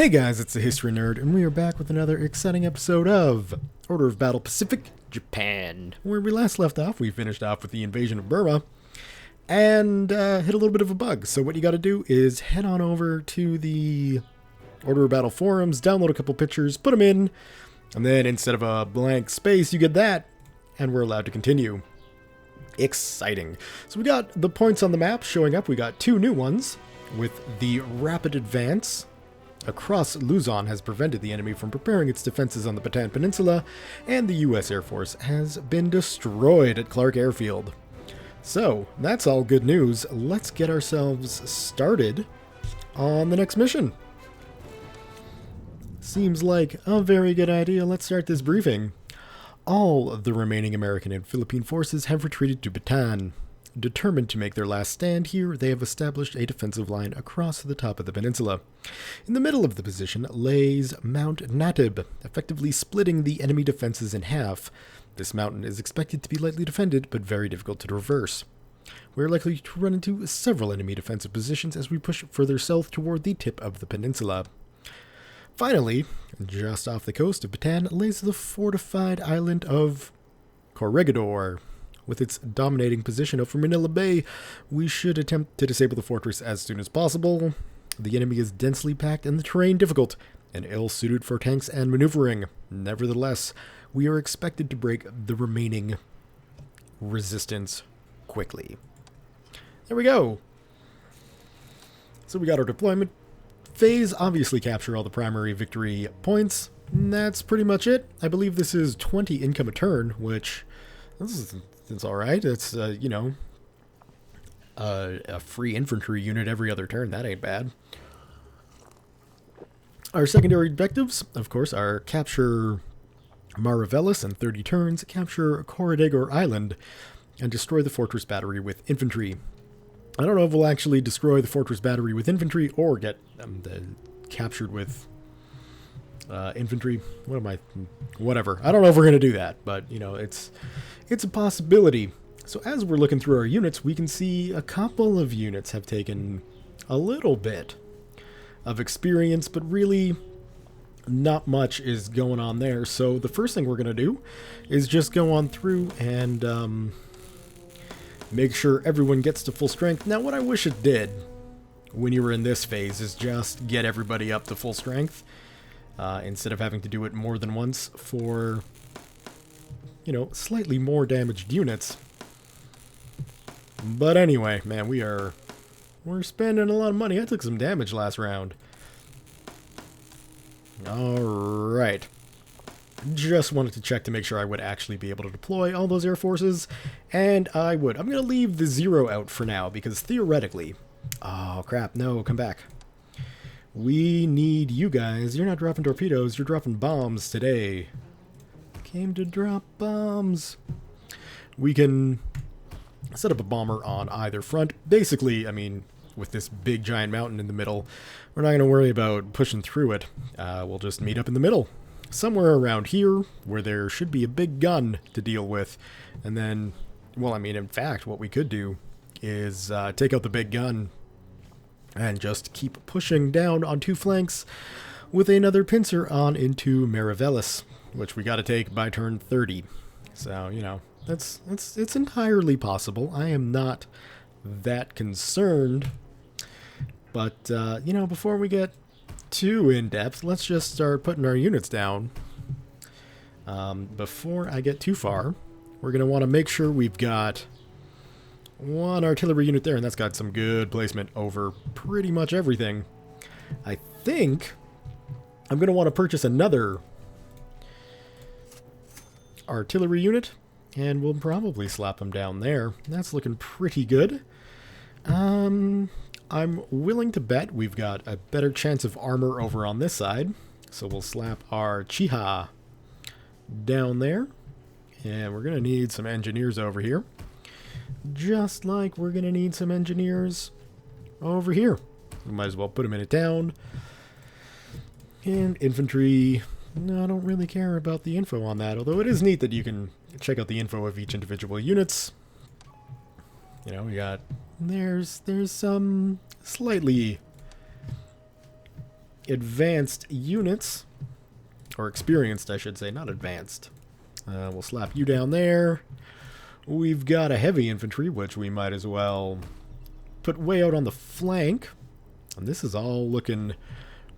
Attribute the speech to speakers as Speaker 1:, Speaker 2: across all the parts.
Speaker 1: Hey guys, it's the History Nerd, and we are back with another exciting episode of Order of Battle Pacific, Japan. Where we last left off, we finished off with the invasion of Burma, and hit a little bit of a bug. So what you gotta do is head on over to the Order of Battle forums, download a couple pictures, put them in, and then instead of a blank space, you get that, and we're allowed to continue. Exciting. So we got the points on the map showing up. We got two new ones, with the rapid advance across Luzon has prevented the enemy from preparing its defenses on the Bataan Peninsula, and the U.S. Air Force has been destroyed at Clark Airfield. So, that's all good news. Let's get ourselves started on the next mission. Seems like a very good idea. Let's start this briefing. All of the remaining American and Philippine forces have retreated to Bataan. Determined to make their last stand here, they have established a defensive line across the top of the peninsula. In the middle of the position lays Mount Natib, effectively splitting the enemy defenses in half. This mountain is expected to be lightly defended, but very difficult to traverse. We are likely to run into several enemy defensive positions as we push further south toward the tip of the peninsula. Finally, just off the coast of Bataan lays the fortified island of Corregidor. With its dominating position over Manila Bay, we should attempt to disable the fortress as soon as possible. The enemy is densely packed and the terrain difficult, and ill-suited for tanks and maneuvering. Nevertheless, we are expected to break the remaining resistance quickly. There we go. So we got our deployment phase, obviously capture all the primary victory points. And that's pretty much it. I believe this is 20 income a turn, which it's alright. It's, a free infantry unit every other turn. That ain't bad. Our secondary objectives, of course, are capture Marivelis in 30 turns, capture Corregidor Island, and destroy the fortress battery with infantry. I don't know if we'll actually destroy the fortress battery with infantry or get captured with infantry. Whatever. I don't know if we're going to do that, but, it's a possibility. So as we're looking through our units, we can see a couple of units have taken a little bit of experience, but really not much is going on there. So the first thing we're going to do is just go on through and make sure everyone gets to full strength. Now, what I wish it did when you were in this phase is just get everybody up to full strength instead of having to do it more than once for slightly more damaged units. But anyway, man, we're spending a lot of money. I took some damage last round. Alright. Just wanted to check to make sure I would actually be able to deploy all those air forces, and I would. I'm going to leave the 0 out for now, because theoretically... Oh, crap. No, come back. We need you guys. You're not dropping torpedoes, you're dropping bombs today. Came to drop bombs. We can set up a bomber on either front. Basically, I mean, with this big giant mountain in the middle, we're not going to worry about pushing through it. We'll just meet up in the middle. Somewhere around here, where there should be a big gun to deal with. And then, well, I mean, in fact, what we could do is take out the big gun and just keep pushing down on two flanks with another pincer on into Marivelis, which we got to take by turn 30. So, it's entirely possible. I am not that concerned. But, before we get too in-depth, let's just start putting our units down. Before I get too far, we're going to want to make sure we've got one artillery unit there, and that's got some good placement over pretty much everything. I think I'm going to want to purchase another artillery unit, and we'll probably slap them down there. That's looking pretty good. I'm willing to bet we've got a better chance of armor over on this side, so we'll slap our Chiha down there, and we're going to need some engineers over here, just like we're going to need some engineers over here. We might as well put them in a town. And infantry... No, I don't really care about the info on that, although it is neat that you can check out the info of each individual units. We got... There's some slightly advanced units, or experienced, I should say, not advanced. We'll slap you down there. We've got a heavy infantry, which we might as well put way out on the flank. And this is all looking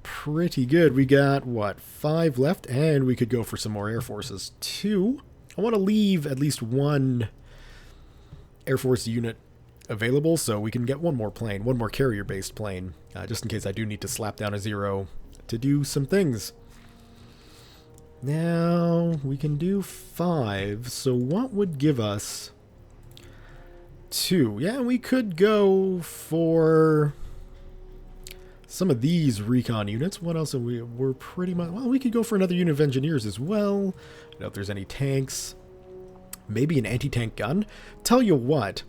Speaker 1: pretty good. We got, what, 5 left? And we could go for some more air forces, too. I want to leave at least one Air Force unit available so we can get one more plane, one more carrier-based plane, just in case I do need to slap down a 0 to do some things. Now, we can do 5, so what would give us 2? Yeah, we could go for some of these recon units. What else are we're pretty much... Well, we could go for another unit of engineers as well. I don't know if there's any tanks. Maybe an anti-tank gun. Tell you what,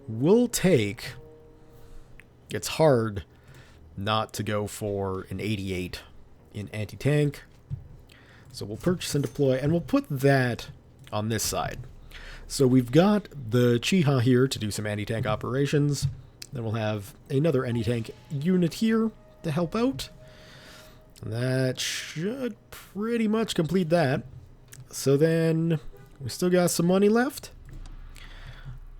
Speaker 1: we'll take... It's hard not to go for an 88 in anti-tank. So we'll purchase and deploy, and we'll put that on this side. So we've got the Chiha here to do some anti-tank operations. Then we'll have another anti-tank unit here to help out. That should pretty much complete that. So then we still got some money left.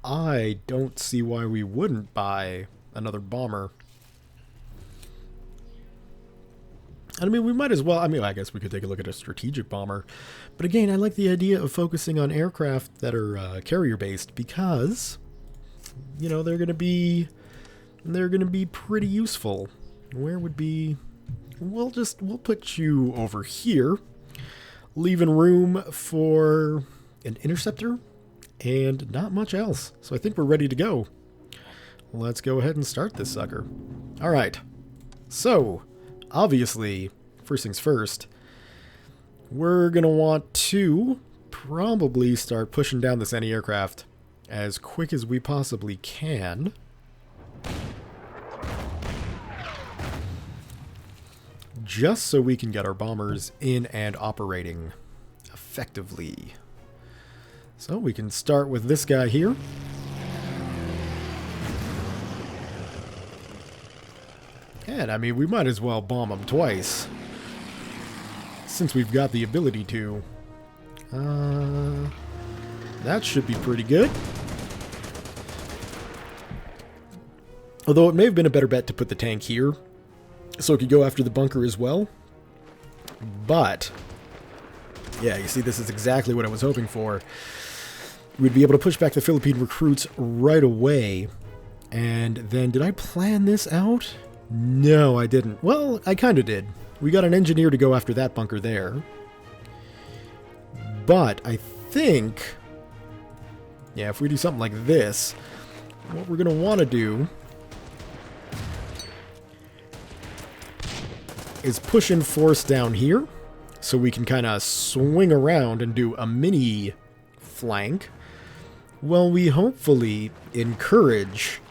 Speaker 1: I don't see why we wouldn't buy another bomber. I mean, we might as well. I mean, I guess we could take a look at a strategic bomber. But again, I like the idea of focusing on aircraft that are carrier-based because, you know, they're going to be pretty useful. Where would be... We'll put you over here, leaving room for an interceptor and not much else. So I think we're ready to go. Let's go ahead and start this sucker. All right. So... Obviously, first things first, we're going to want to probably start pushing down this anti-aircraft as quick as we possibly can. Just so we can get our bombers in and operating effectively. So we can start with this guy here. And, I mean, we might as well bomb them twice, since we've got the ability to. That should be pretty good. Although it may have been a better bet to put the tank here, so it could go after the bunker as well. But, yeah, you see, this is exactly what I was hoping for. We'd be able to push back the Philippine recruits right away. And then, did I plan this out? No, I didn't. Well, I kind of did. We got an engineer to go after that bunker there. But I think... Yeah, if we do something like this, what we're going to want to do is push in force down here so we can kind of swing around and do a mini flank while we hopefully encourage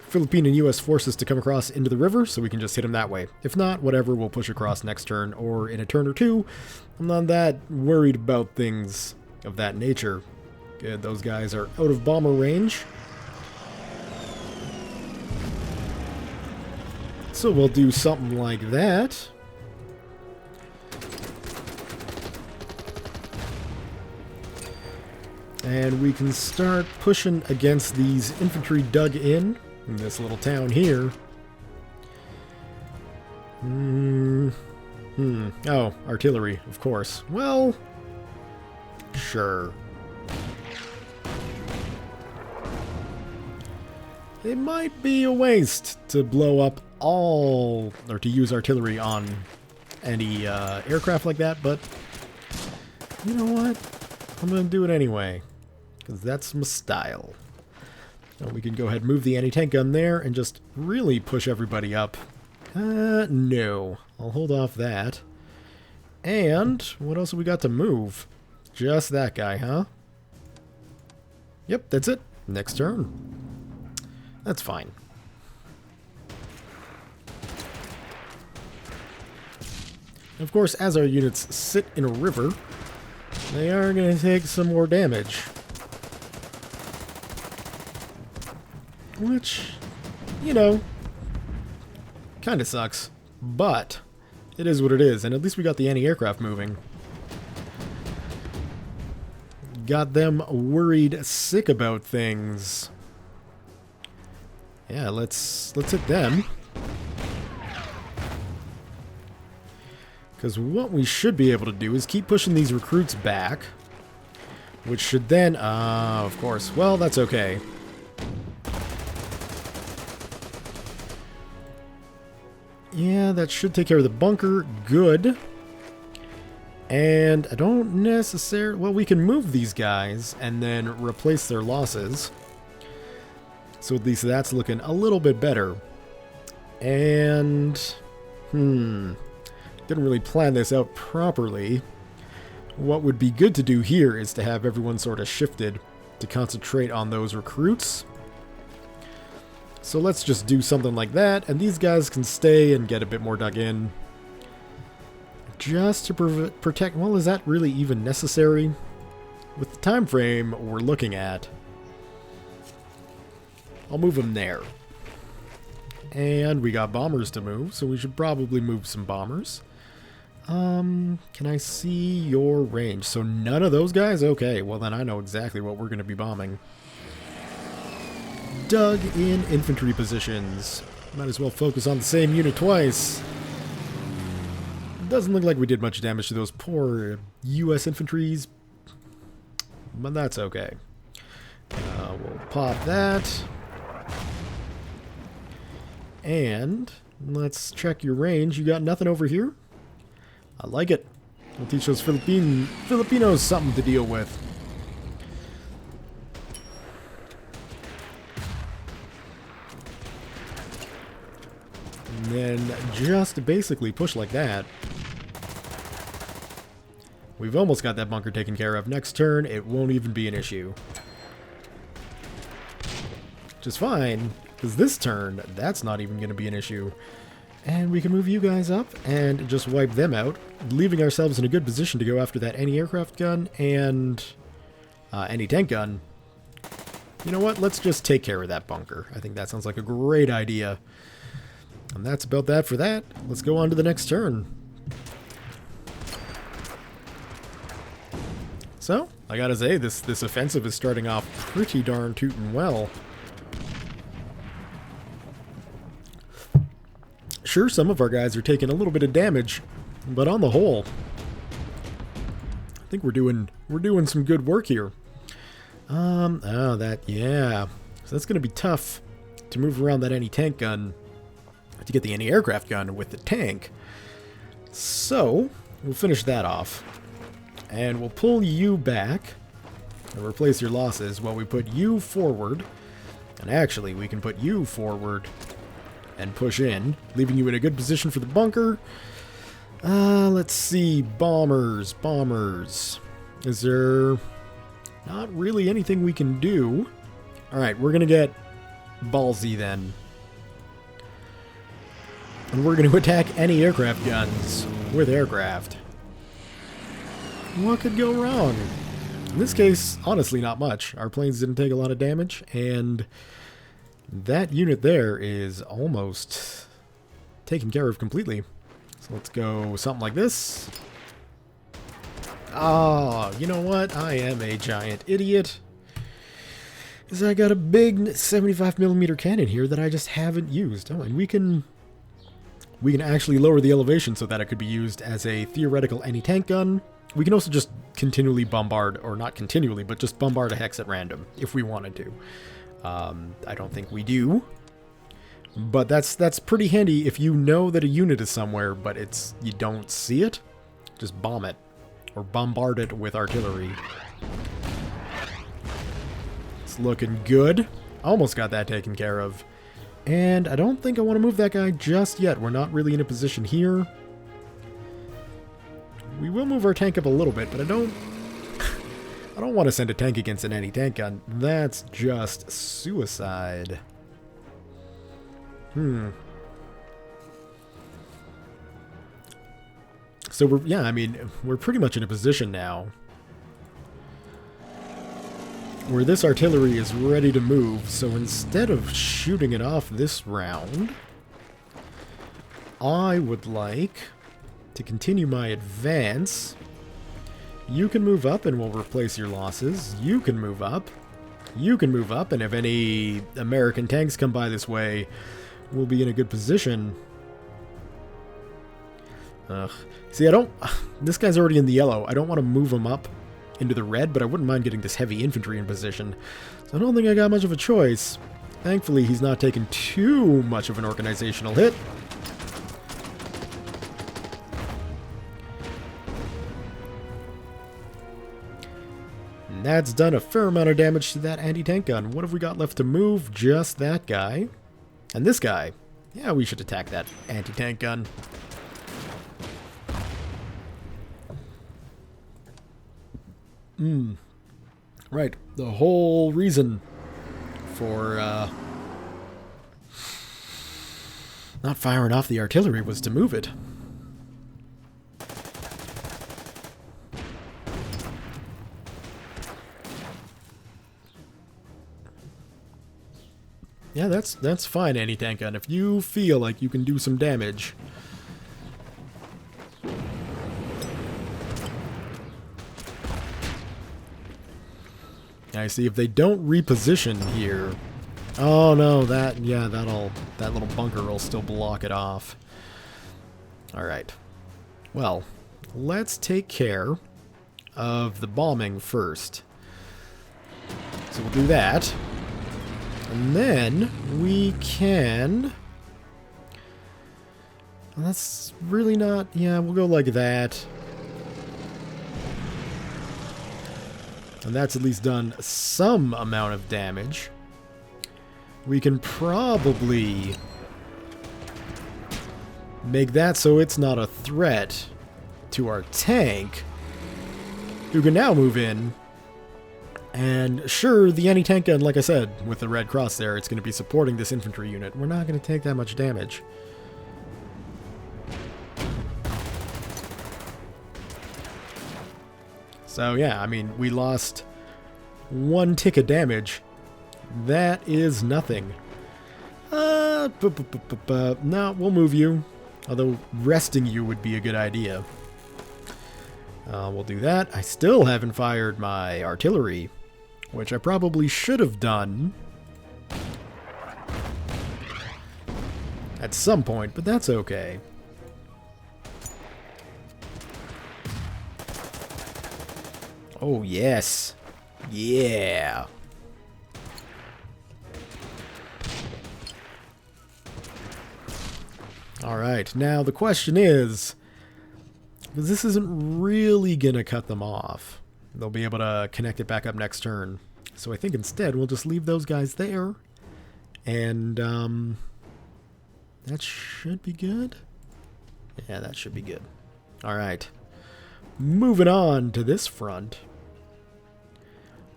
Speaker 1: Philippine and U.S. forces to come across into the river, so we can just hit them that way. If not, whatever, we'll push across next turn, or in a turn or two. I'm not that worried about things of that nature. Good, those guys are out of bomber range. So we'll do something like that. And we can start pushing against these infantry dug in this little town here. Oh, artillery, of course. Well, sure. It might be a waste to blow up all, or to use artillery on any aircraft like that, but you know what? I'm going to do it anyway, because that's my style. We can go ahead and move the anti-tank gun there and just really push everybody up. No. I'll hold off that. And what else have we got to move? Just that guy, huh? Yep, that's it. Next turn. That's fine. Of course, as our units sit in a river, they are going to take some more damage. Which, you know, kind of sucks. But it is what it is, and at least we got the anti-aircraft moving. Got them worried sick about things. Yeah, let's hit them. Because what we should be able to do is keep pushing these recruits back. Which should then, of course, well, that's okay. Yeah, that should take care of the bunker. Good. And I don't necessarily... Well, we can move these guys and then replace their losses. So at least that's looking a little bit better. And... Didn't really plan this out properly. What would be good to do here is to have everyone sort of shifted to concentrate on those recruits. So let's just do something like that, and these guys can stay and get a bit more dug in. Just to protect... Well, is that really even necessary? With the time frame we're looking at, I'll move them there. And we got bombers to move, so we should probably move some bombers. Can I see your range? So none of those guys? Okay, well then I know exactly what we're going to be bombing. Dug in infantry positions. Might as well focus on the same unit twice. Doesn't look like we did much damage to those poor U.S. infantries, but that's okay. We'll pop that. And let's check your range. You got nothing over here? I like it. We'll teach those Filipinos something to deal with. And then just basically push like that. We've almost got that bunker taken care of. Next turn, it won't even be an issue. Which is fine, because this turn, that's not even going to be an issue. And we can move you guys up and just wipe them out, leaving ourselves in a good position to go after that anti-aircraft gun and anti-tank gun. You know what? Let's just take care of that bunker. I think that sounds like a great idea. And that's about that for that. Let's go on to the next turn. So, I gotta say, this offensive is starting off pretty darn tootin' well. Sure, some of our guys are taking a little bit of damage, but on the whole, I think we're doing some good work here. So that's gonna be tough to move around that anti-tank gun to get the anti-aircraft gun with the tank. So we'll finish that off, and we'll pull you back and replace your losses while we put you forward. And actually, we can put you forward and push in, leaving you in a good position for the bunker. Let's see. Bombers. Is there not really anything we can do? Alright, we're going to get ballsy then. And we're going to attack any aircraft guns with aircraft. What could go wrong? In this case, honestly, not much. Our planes didn't take a lot of damage, and that unit there is almost taken care of completely. So let's go something like this. Ah, you know what? I am a giant idiot. Because I got a big 75mm cannon here that I just haven't used. Oh, and we can actually lower the elevation so that it could be used as a theoretical anti-tank gun. We can also just continually bombard, or not continually, but just bombard a hex at random if we wanted to. I don't think we do, but that's pretty handy if you know that a unit is somewhere, but you don't see it. Just bomb it, or bombard it with artillery. It's looking good. Almost got that taken care of, and I don't think I want to move that guy just yet. We're not really in a position here. We will move our tank up a little bit, but I don't want to send a tank against an anti-tank gun. That's just suicide. So we're pretty much in a position now where this artillery is ready to move. So instead of shooting it off this round, I would like to continue my advance. You can move up and we'll replace your losses. You can move up. You can move up, and if any American tanks come by this way, we'll be in a good position. See, this guy's already in the yellow. I don't want to move him up into the red, but I wouldn't mind getting this heavy infantry in position. So I don't think I got much of a choice. Thankfully, he's not taking too much of an organizational hit. And that's done a fair amount of damage to that anti-tank gun. What have we got left to move? Just that guy. And this guy. Yeah, we should attack that anti-tank gun. Right. The whole reason for not firing off the artillery was to move it. Yeah, that's fine, anti-tank gun. If you feel like you can do some damage. I see. If they don't reposition here, oh no, that little bunker will still block it off. All right. Well, let's take care of the bombing first. So we'll do that. And then we can... Well, that's really not... Yeah, we'll go like that. And that's at least done some amount of damage. We can probably make that so it's not a threat to our tank, who can now move in. And sure, the anti-tank gun, like I said, with the red cross there, it's going to be supporting this infantry unit. We're not going to take that much damage. So yeah, I mean, we lost 1 tick of damage. That is nothing. No, we'll move you. Although resting you would be a good idea. We'll do that. I still haven't fired my artillery, which I probably should have done at some point, but that's okay. Oh, yes. Yeah. Alright, now the question is, because this isn't really going to cut them off. They'll be able to connect it back up next turn. So I think instead we'll just leave those guys there. And that should be good. Yeah, that should be good. Alright. Moving on to this front.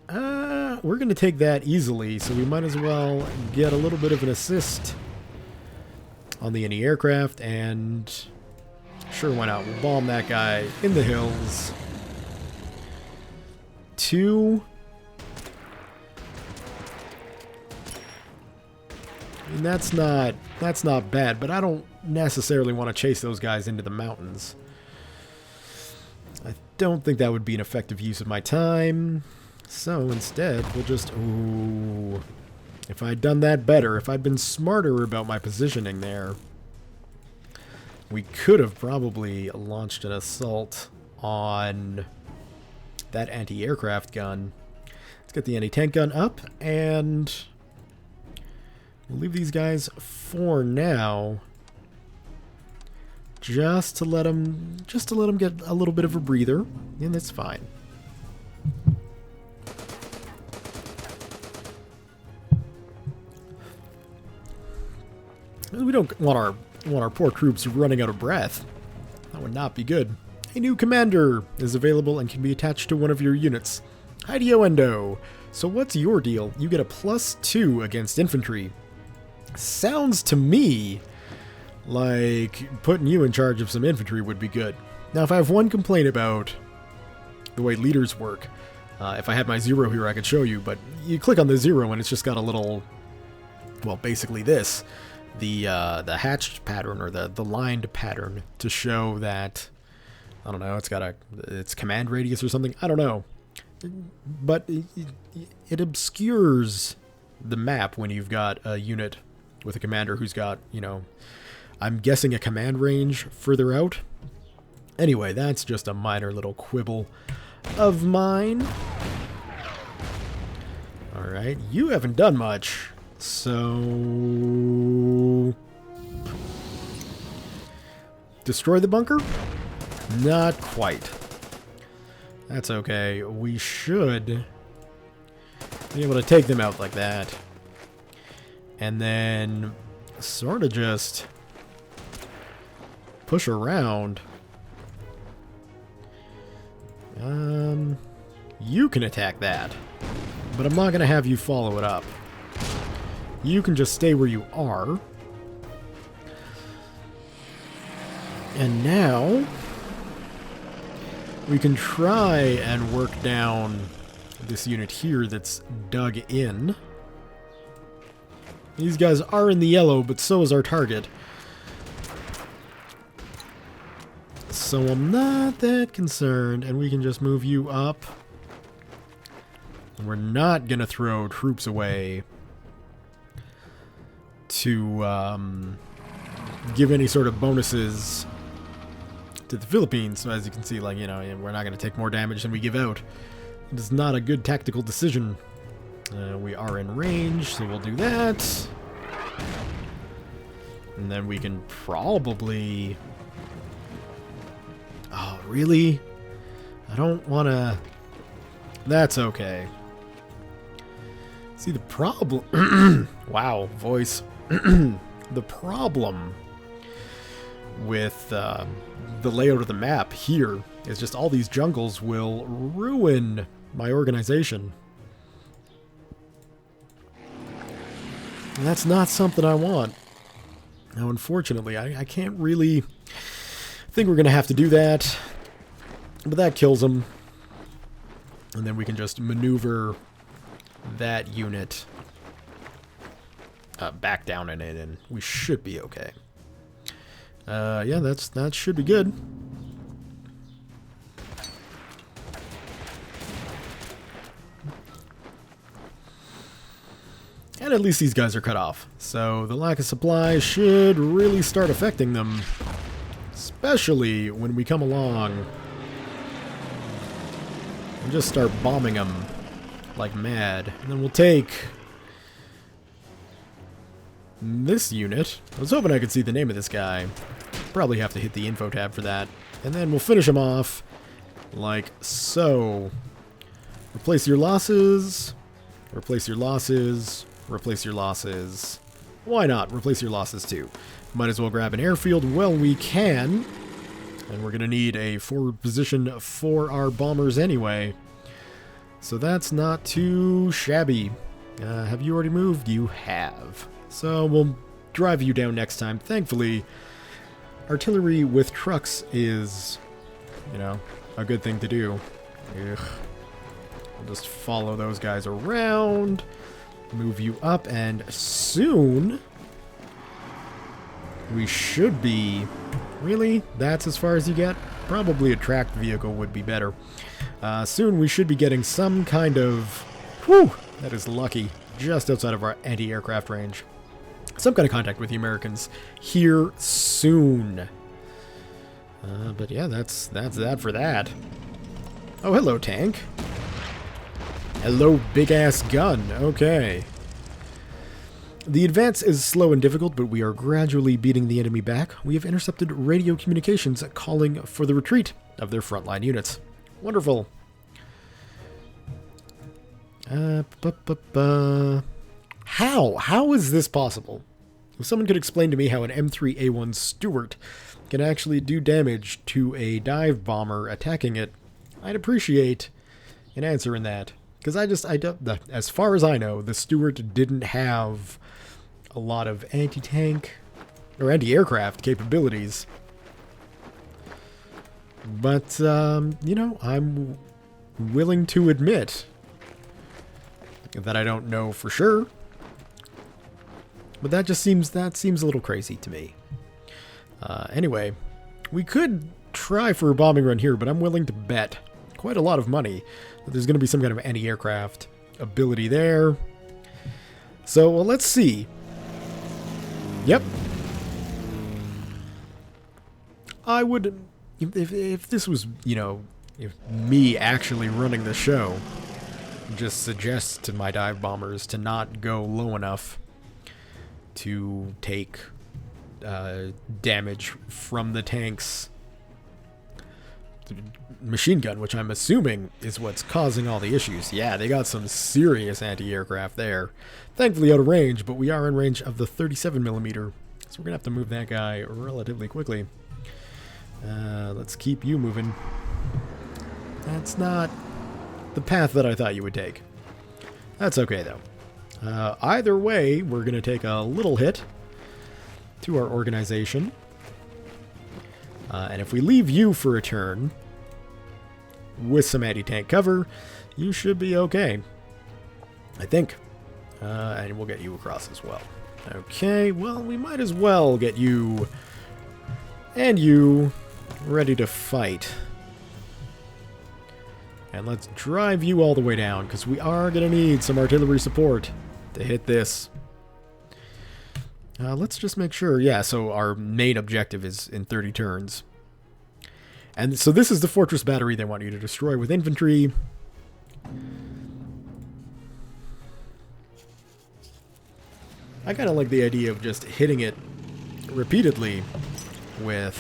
Speaker 1: We're going to take that easily, so we might as well get a little bit of an assist on the anti-aircraft, and sure, why not? We'll bomb that guy in the hills. 2. I mean, that's not bad, but I don't necessarily want to chase those guys into the mountains. I don't think that would be an effective use of my time. So instead, we'll just... Ooh. If I'd done that better, if I'd been smarter about my positioning there, we could have probably launched an assault on that anti-aircraft gun. Let's get the anti-tank gun up, and we'll leave these guys for now, just to let them get a little bit of a breather, and that's fine. We don't want our poor troops running out of breath. That would not be good. A new commander is available and can be attached to one of your units. Hideo Endo. So what's your deal? You get a +2 against infantry. Sounds to me like putting you in charge of some infantry would be good. Now, if I have one complaint about the way leaders work, if I had my 0 here, I could show you, but you click on the 0 and it's just got a little, well, basically this. the hatched pattern or the lined pattern to show that, I don't know, it's got its command radius or something. I don't know. But it obscures the map when you've got a unit with a commander who's got, you know, I'm guessing a command range further out. Anyway, that's just a minor little quibble of mine. Alright, you haven't done much. So... destroy the bunker? Not quite. That's okay. We should be able to take them out like that. And then sort of just push around. You can attack that, but I'm not going to have you follow it up. You can just stay where you are. And now we can try and work down this unit here that's dug in. These guys are in the yellow, but so is our target. So I'm not that concerned, and we can just move you up. And we're not going to throw troops away to give any sort of bonuses to the Philippines. So as you can see, like, you know, we're not going to take more damage than we give out. It is not a good tactical decision. We are in range, so we'll do that. And then we can probably... oh, really? I don't want to... that's okay. See, the problem... wow, voice. The problem with the layout of the map here is just all these jungles will ruin my organization. And that's not something I want. Now, unfortunately, I can't really... I think we're going to have to do that. But that kills them. And then we can just maneuver that unit back down in it, and we should be okay. Yeah, that should be good. And at least these guys are cut off. So the lack of supply should really start affecting them. Especially when we come along and just start bombing them like mad. And then we'll take this unit. I was hoping I could see the name of this guy. Probably have to hit the info tab for that. And then we'll finish him off like so. Replace your losses. Replace your losses. Replace your losses. Why not? Replace your losses too. Might as well grab an airfield while we can. And we're going to need a forward position for our bombers anyway. So that's not too shabby. Have you already moved? You have. So we'll drive you down next time. Thankfully, artillery with trucks is, you know, a good thing to do. Ugh. We'll just follow those guys around. Move you up, and soon we should be... really? That's as far as you get? Probably a tracked vehicle would be better. Soon we should be getting some kind of... whew! That is lucky. Just outside of our anti-aircraft range. Some kind of contact with the Americans here soon. But yeah, that's that for that. Oh, hello, tank. Hello, big-ass gun. Okay. The advance is slow and difficult, but we are gradually beating the enemy back. We have intercepted radio communications calling for the retreat of their frontline units. Wonderful. How is this possible? If someone could explain to me how an M3A1 Stuart can actually do damage to a dive bomber attacking it, I'd appreciate an answer in that. Because I don't, as far as I know, the Stuart didn't have a lot of anti-tank or anti-aircraft capabilities. But, you know, I'm willing to admit that I don't know for sure. But that seems a little crazy to me. Anyway, we could try for a bombing run here, but I'm willing to bet quite a lot of money that there's going to be some kind of anti-aircraft ability there. So, well, let's see. Yep. I would, if this was, you know, if me actually running the show, just suggest to my dive bombers to not go low enough to take damage from the tank's machine gun, which I'm assuming is what's causing all the issues. Yeah, they got some serious anti-aircraft there. Thankfully out of range, but we are in range of the 37mm, so we're gonna have to move that guy relatively quickly. Let's keep you moving. That's not the path that I thought you would take. That's okay, though. Either way, we're going to take a little hit to our organization. And if we leave you for a turn with some anti-tank cover, you should be okay. I think. And we'll get you across as well. Okay, well, we might as well get you and you ready to fight. And let's drive you all the way down, because we are going to need some artillery support to hit this. Let's just make sure. Yeah, so our main objective is in 30 turns. And so this is the fortress battery they want you to destroy with infantry. I kind of like the idea of just hitting it repeatedly with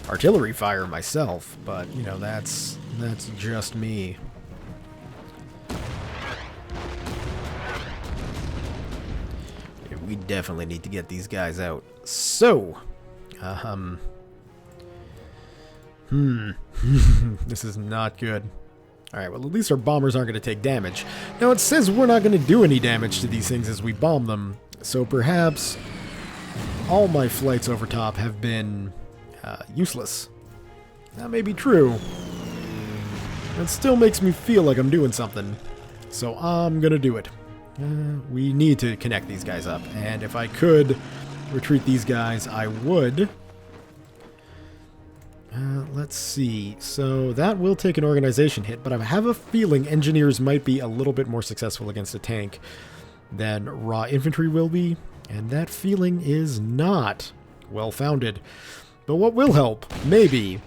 Speaker 1: artillery fire myself, but, you know, that's just me. Yeah, we definitely need to get these guys out. So, this is not good. Alright, well, at least our bombers aren't going to take damage. Now, it says we're not going to do any damage to these things as we bomb them, so perhaps all my flights over top have been useless. That may be true. It still makes me feel like I'm doing something, so I'm going to do it. We need to connect these guys up, and if I could retreat these guys, I would. Let's see. So that will take an organization hit, but I have a feeling engineers might be a little bit more successful against a tank than raw infantry will be, and that feeling is not well-founded. But what will help, maybe,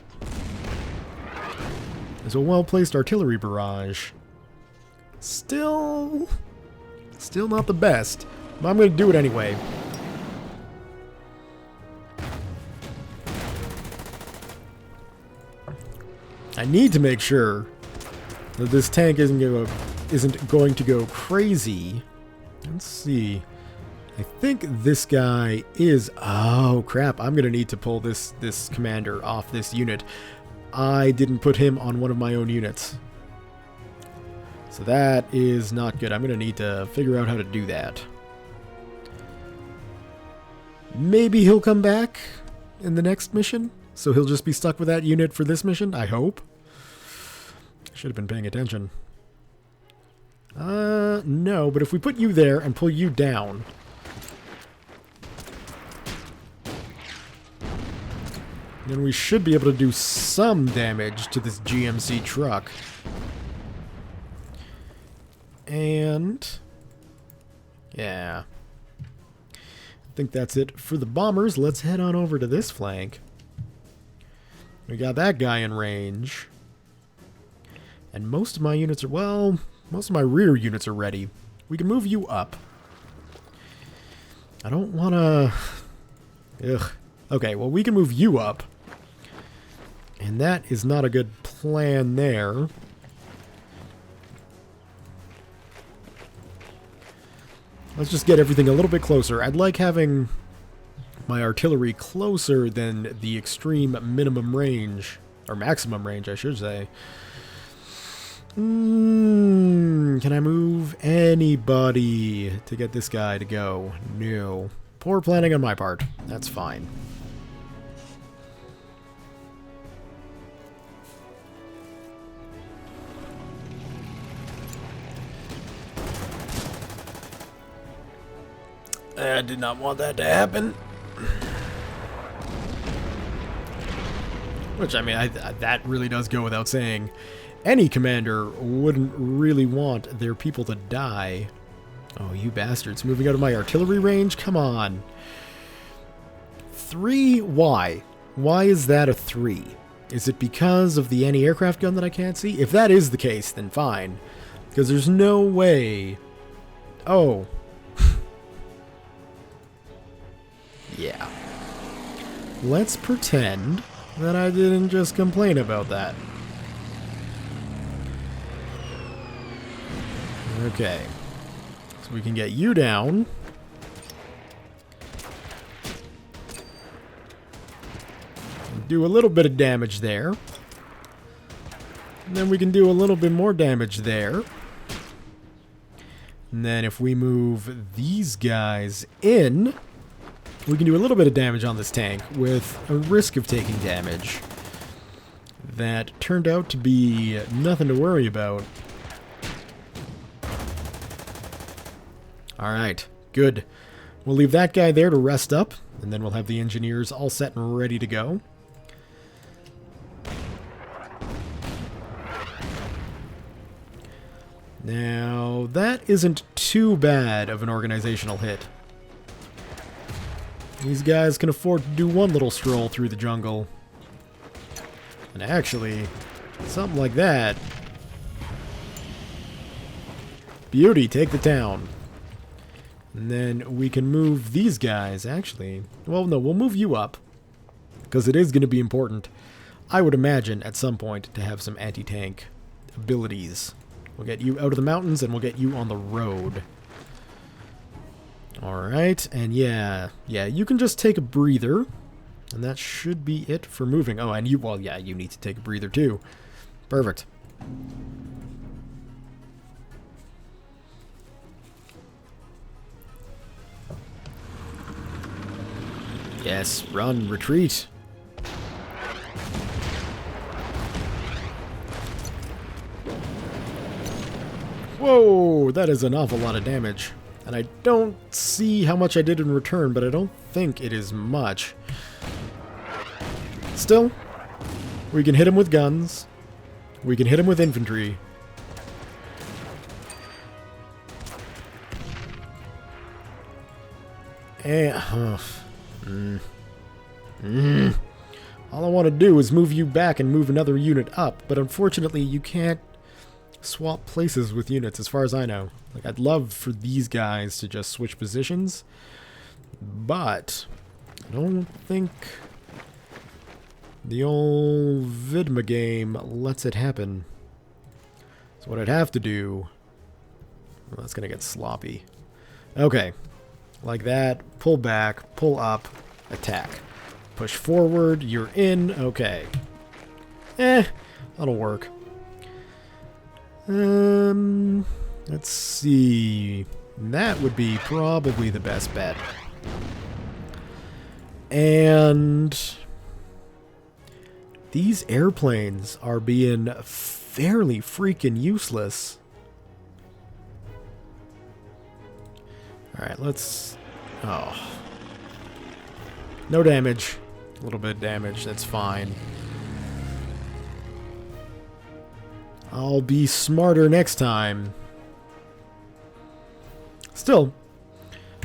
Speaker 1: is a well-placed artillery barrage. Still not the best, but I'm going to do it anyway. I need to make sure that this tank isn't going to go crazy. Let's see. I think this guy is... Oh, crap. I'm going to need to pull this commander off this unit. I didn't put him on one of my own units. So that is not good. I'm going to need to figure out how to do that. Maybe he'll come back in the next mission? So he'll just be stuck with that unit for this mission, I hope. Should have been paying attention. No, but if we put you there and pull you down... then we should be able to do some damage to this GMC truck. And... yeah. I think that's it for the bombers. Let's head on over to this flank. We got that guy in range. And most of my units are, well, most of my rear units are ready. We can move you up. I don't want to... Ugh. Okay, well, we can move you up. And that is not a good plan there. Let's just get everything a little bit closer. I'd like having my artillery closer than the extreme minimum range, or maximum range, I should say. Can I move anybody to get this guy to go? No. Poor planning on my part. That's fine. I did not want that to happen. Which, I mean, that really does go without saying. Any commander wouldn't really want their people to die. Oh, you bastards. Moving out of my artillery range? Come on. 3? Why? Why is that a 3? Is it because of the anti-aircraft gun that I can't see? If that is the case, then fine. Because there's no way... Oh. Yeah. Let's pretend that I didn't just complain about that. Okay. So we can get you down. Do a little bit of damage there. And then we can do a little bit more damage there. And then if we move these guys in, we can do a little bit of damage on this tank with a risk of taking damage. That turned out to be nothing to worry about. Alright, good. We'll leave that guy there to rest up, and then we'll have the engineers all set and ready to go. Now, that isn't too bad of an organizational hit. These guys can afford to do one little stroll through the jungle. And actually, something like that. Beauty, take the town. And then we can move these guys, actually. Well, no, we'll move you up. Because it is going to be important, I would imagine, at some point, to have some anti-tank abilities. We'll get you out of the mountains, and we'll get you on the road. Alright, and yeah, you can just take a breather. And that should be it for moving. Oh, and you, well, yeah, you need to take a breather too. Perfect. Yes, run, retreat. Whoa, that is an awful lot of damage. And I don't see how much I did in return, but I don't think it is much. Still, we can hit him with guns. We can hit him with infantry. And, all I want to do is move you back and move another unit up, but unfortunately you can't swap places with units as far as I know. Like, I'd love for these guys to just switch positions, but I don't think the old Vidma game lets it happen. So what I'd have to do... Well, that's going to get sloppy. Okay. Like that. Pull back. Pull up. Attack. Push forward. You're in. Okay. That'll work. Let's see. That would be probably the best bet. And these airplanes are being fairly freaking useless. Alright, let's... Oh. No damage. A little bit of damage, that's fine. I'll be smarter next time. Still,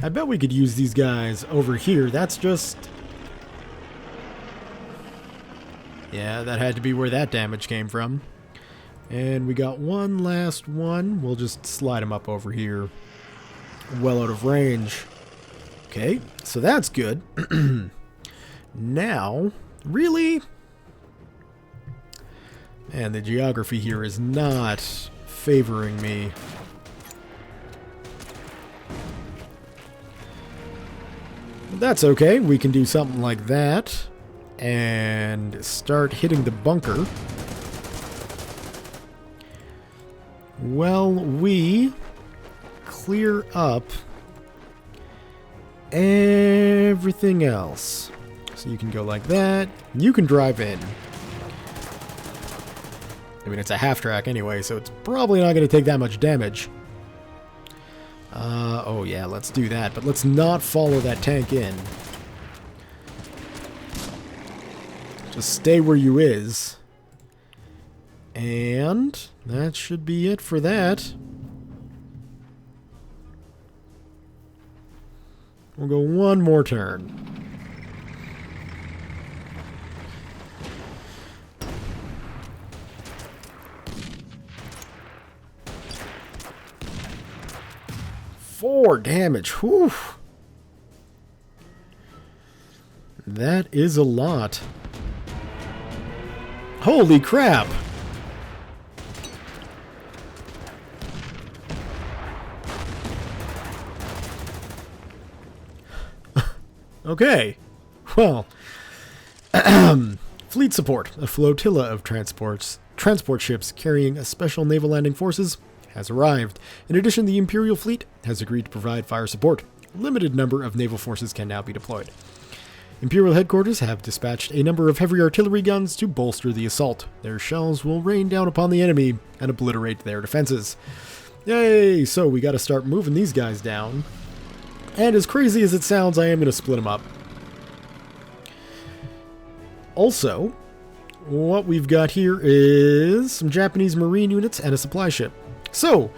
Speaker 1: I bet we could use these guys over here. That's just... Yeah, that had to be where that damage came from. And we got one last one. We'll just slide him up over here. Well out of range. Okay, so that's good. Now, really? Man, the geography here is not favoring me. That's okay. We can do something like that. And start hitting the bunker. Well, we clear up everything else. So you can go like that. You can drive in. I mean, it's a half track anyway, so it's probably not going to take that much damage. Oh yeah, let's do that, but let's not follow that tank in. Just stay where you is. And that should be it for that. We'll go one more turn. Four damage. Whew. That is a lot. Holy crap! Okay. Well, fleet support. A flotilla of transport ships carrying special naval landing forces has arrived. In addition, the Imperial fleet has agreed to provide fire support. A limited number of naval forces can now be deployed. Imperial headquarters have dispatched a number of heavy artillery guns to bolster the assault. Their shells will rain down upon the enemy and obliterate their defenses. Yay! So we gotta start moving these guys down. And as crazy as it sounds, I am gonna split them up. Also, what we've got here is some Japanese Marine units and a supply ship. So,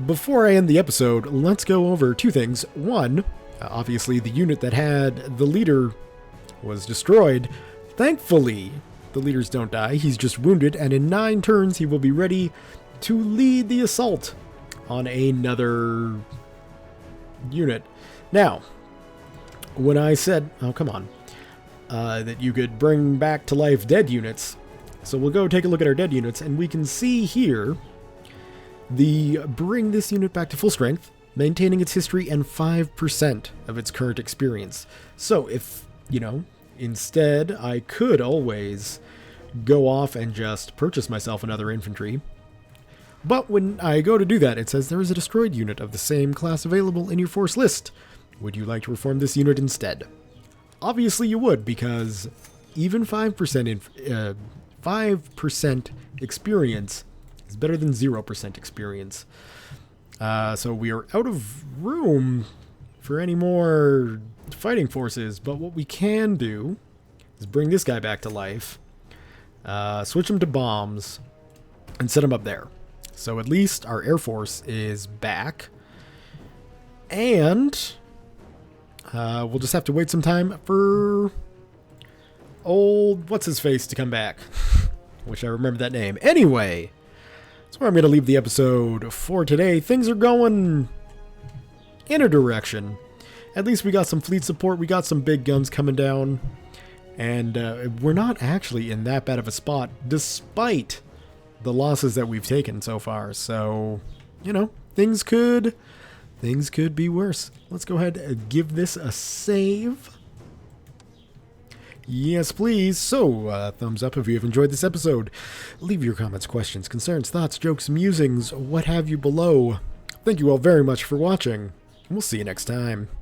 Speaker 1: before I end the episode, let's go over two things. One, obviously the unit that had the leader was destroyed. Thankfully, the leaders don't die. He's just wounded, and in 9 turns he will be ready to lead the assault on another unit. Now, when I said, oh come on, that you could bring back to life dead units, so we'll go take a look at our dead units, and we can see here the bring this unit back to full strength, maintaining its history and 5% of its current experience. So if, you know, instead I could always go off and just purchase myself another infantry. But when I go to do that, it says there is a destroyed unit of the same class available in your force list. Would you like to reform this unit instead? Obviously you would, because even 5% experience is better than 0% experience. So we are out of room for any more fighting forces, but what we can do is bring this guy back to life, switch him to bombs, and set him up there. So at least our Air Force is back, and we'll just have to wait some time for old what's-his-face to come back. Wish I remembered that name. Anyway, that's where I'm going to leave the episode for today. Things are going in a direction. At least we got some fleet support, we got some big guns coming down, and we're not actually in that bad of a spot, despite the losses that we've taken so far. So, you know, things could be worse. Let's go ahead and give this a save. Yes, please. So, thumbs up if you have enjoyed this episode. Leave your comments, questions, concerns, thoughts, jokes, musings, what have you below. Thank you all very much for watching. We'll see you next time.